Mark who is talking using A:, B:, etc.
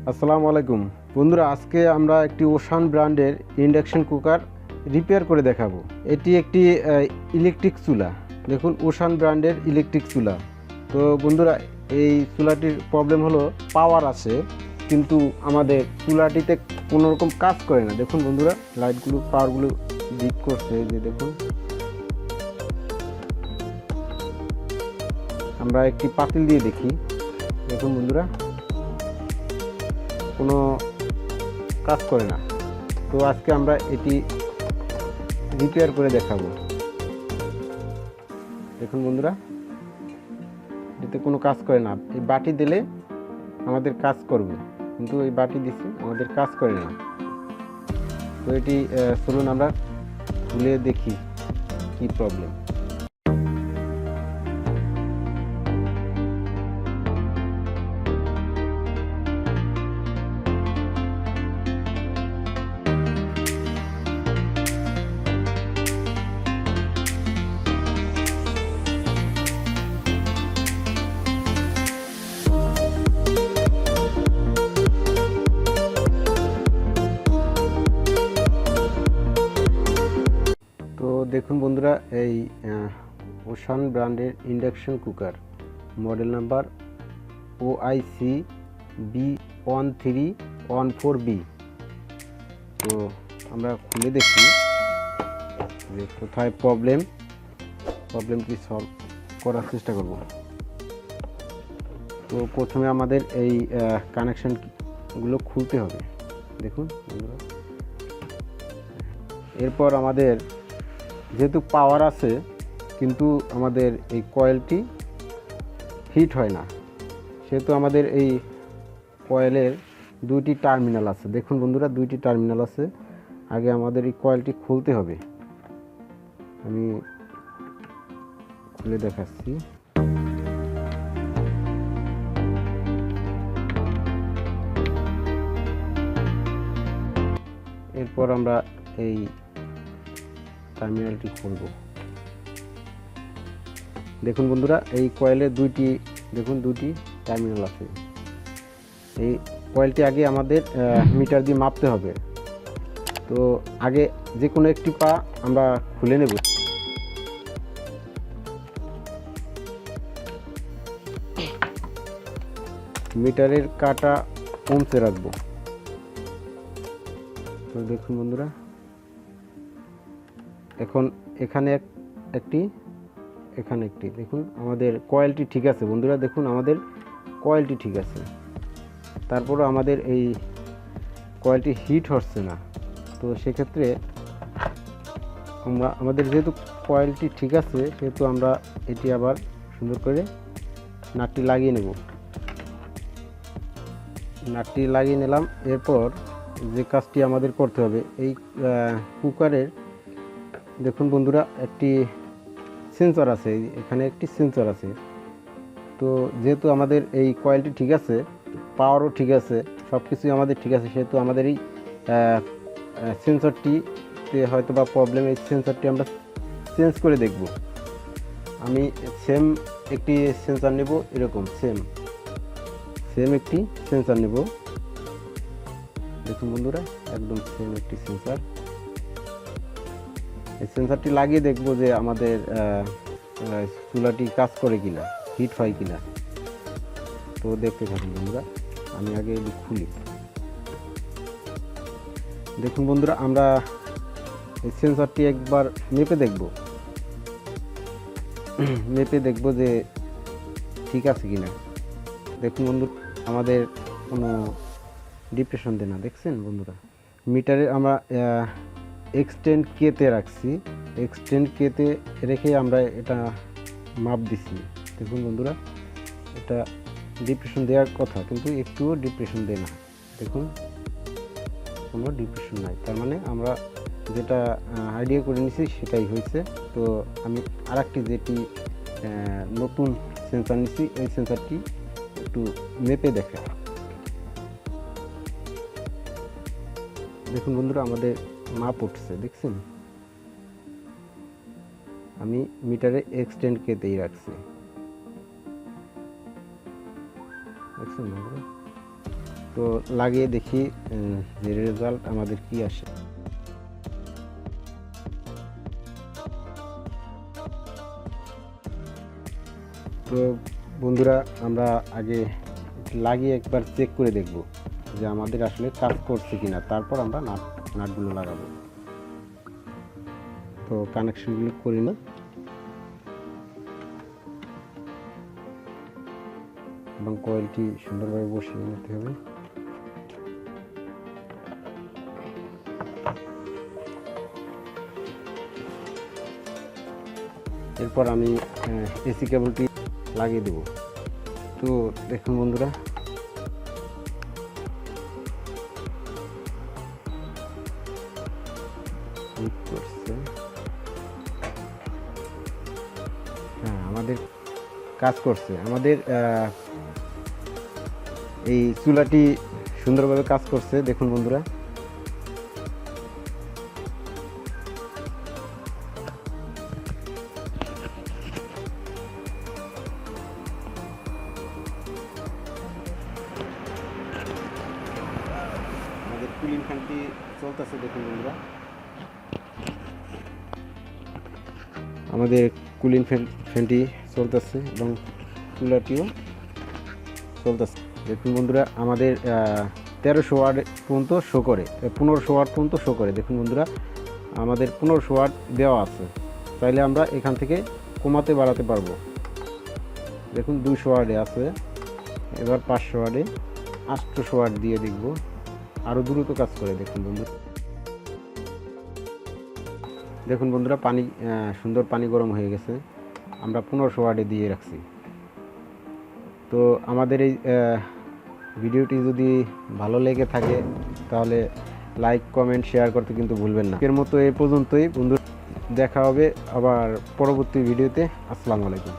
A: আসসালামু আলাইকুম বন্ধুরা, আজকে আমরা একটি ওশান ব্র্যান্ডের ইন্ডাকশন কুকার রিপেয়ার করে দেখাবো। এটি একটি ইলেকট্রিক চুলা। দেখুন, ওশান ব্র্যান্ডের ইলেকট্রিক চুলা। তো বন্ধুরা, এই চুলাটির প্রবলেম হলো পাওয়ার আছে, কিন্তু আমাদের চুলাটিতে কোনো রকম কাজ করে না। দেখুন বন্ধুরা, লাইটগুলো পাওয়ারগুলো ডিপ করছে, যে দেখুন। আমরা একটি পাতিল দিয়ে দেখি। দেখুন বন্ধুরা, কোনো কাজ করে না। তো আজকে আমরা এটি রিপেয়ার করে দেখাবো। দেখুন বন্ধুরা, এতে কোনো কাজ করে না। এই বাটি দিলে আমাদের কাজ করবে, কিন্তু এই বাটি দিছি আমাদের কাজ করে না। তো এটি চলুন আমরা খুলে দেখি কি প্রবলেম। তো দেখুন বন্ধুরা, এই ওশান ব্র্যান্ডের induction cooker, model number OIC B1314B। তো আমরা খুলে দেখি যে কোথায় প্রবলেমটি সলভ করার চেষ্টা করব। তো প্রথমে আমাদের এই কানেকশনগুলো খুলতে হবে। দেখুন বন্ধুরা, এরপর আমাদের যেহেতু পাওয়ার আছে, কিন্তু আমাদের এই কয়েলটি হিট হয় না, সেহেতু আমাদের এই কয়েলের দুইটি টার্মিনাল আছে। দেখুন বন্ধুরা, দুইটি টার্মিনাল আছে। আগে আমাদের এই কয়েলটি খুলতে হবে। আমি খুলে দেখাচ্ছি। এরপর আমরা এই টার্মিনালটি খুলব। দেখুন বন্ধুরা, এই কয়েলের দুইটি টার্মিনাল আছে। এই কয়েলটি আগে আমাদের মিটার দিয়ে মাপতে হবে। তো আগে যে কোনো একটি পা আমরা খুলে নেব। মিটারের কাঁটা কমতে রাখবো। তো দেখুন বন্ধুরা, এখন এখানে একটি, এখানে একটি। দেখুন আমাদের কয়েলটি ঠিক আছে বন্ধুরা। দেখুন আমাদের কয়েলটি ঠিক আছে, তারপরও আমাদের এই কয়েলটি হিট হচ্ছে না। তো সেক্ষেত্রে আমাদের যেহেতু কয়েলটি ঠিক আছে, সেহেতু আমরা এটি আবার সুন্দর করে নাটটি লাগিয়ে নেব। নাটটি লাগিয়ে নিলাম। এরপর যে কাজটি আমাদের করতে হবে, এই কুকারের দেখুন বন্ধুরা, একটি সেন্সর আছে। এখানে একটি সেন্সর আছে। তো যেহেতু আমাদের এই কয়েলটি ঠিক আছে, পাওয়ারও ঠিক আছে, সব কিছুই আমাদের ঠিক আছে, সেহেতু আমাদের এই সেন্সরটিতে হয়তো বা প্রবলেম। এই সেন্সরটি আমরা চেঞ্জ করে দেখব। আমি সেম একটি সেন্সর নেব, এরকম সেম একটি সেন্সর নেব। দেখুন বন্ধুরা, একদম সেম একটি সেন্সর। এই সেন্সরটি লাগিয়ে দেখব যে আমাদের চুলাটি কাজ করে কিনা, হিট হয় কিনা। তো দেখতে থাকুন বন্ধুরা, আমি আগে এটি খুলি। দেখুন বন্ধুরা, আমরা এই সেন্সরটি একবার মেপে দেখব যে ঠিক আছে কিনা। দেখুন বন্ধু, আমাদের কোনো ডিপ্রেশন দেয় না। দেখছেন বন্ধুরা, মিটারে আমরা এক্সটেন্ড কেতে রাখছি। এক্সটেন্ড কেতে রেখে আমরা এটা মাপ দিছি। দেখুন বন্ধুরা, এটা ডিপ্রেশন দেওয়ার কথা, কিন্তু একটুও ডিপ্রেশন দেয় না। দেখুন, কোনো ডিপ্রেশন নাই। তার মানে আমরা যেটা আইডিয়া করে নিছি সেটাই হয়েছে। তো আমি আরেকটি যেটি নতুন সেন্সর নিছি, এই সেন্সরটি একটু মেপে দেখে। দেখুন বন্ধুরা, আমাদের মাপ উঠছে। দেখছেন, আমি মিটারে এক্সটেন্ড কেতেই রাখছি। দেখছেন বন্ধুরা, তো লাগিয়ে দেখি যে রেজাল্ট আমাদের কি আসে। তো বন্ধুরা, আমরা আগে লাগিয়ে একবার চেক করে দেখব যে আমাদের আসলে কাজ করছে কিনা, তারপর আমরা নাটগুলো লাগাবো। তো কানেকশনগুলো করি না, এবং কয়েলটি সুন্দরভাবে বসিয়ে নিতে হবে। এরপর আমি এসি কেবলটি লাগিয়ে দেব। তো দেখুন বন্ধুরা, হ্যাঁ, আমাদের কাজ করছে। আমাদের এই চুলাটি সুন্দরভাবে কাজ করছে। দেখুন বন্ধুরা, আমাদের কুলিং ফ্যানটি চলতেছে। দেখুন বন্ধুরা, আমাদের কুলিং ফ্যানটি চলতেছে এবং কুলারটিও চলতেছে। দেখুন বন্ধুরা, আমাদের 1300 ওয়াট পর্যন্ত শো করে, 1500 ওয়াট পর্যন্ত শো করে। দেখুন বন্ধুরা, আমাদের 1500 ওয়াট দেওয়া আছে, চাইলে আমরা এখান থেকে কমাতে বাড়াতে পারবো। দেখুন 200 ওয়াটে আছে, এবার 500 ওয়াটে, 800 ওয়াট দিয়ে দেখব, আরও দ্রুত কাজ করে। দেখুন বন্ধুরা, দেখুন বন্ধুরা, পানি সুন্দর পানি গরম হয়ে গেছে। আমরা 1500 ওয়াটে দিয়ে রাখছি। তো আমাদের এই ভিডিওটি যদি ভালো লেগে থাকে তাহলে লাইক, কমেন্ট, শেয়ার করতে কিন্তু ভুলবেন না। এর মতো এই পর্যন্তই বন্ধু, দেখা হবে আবার পরবর্তী ভিডিওতে। আসসালামু আলাইকুম।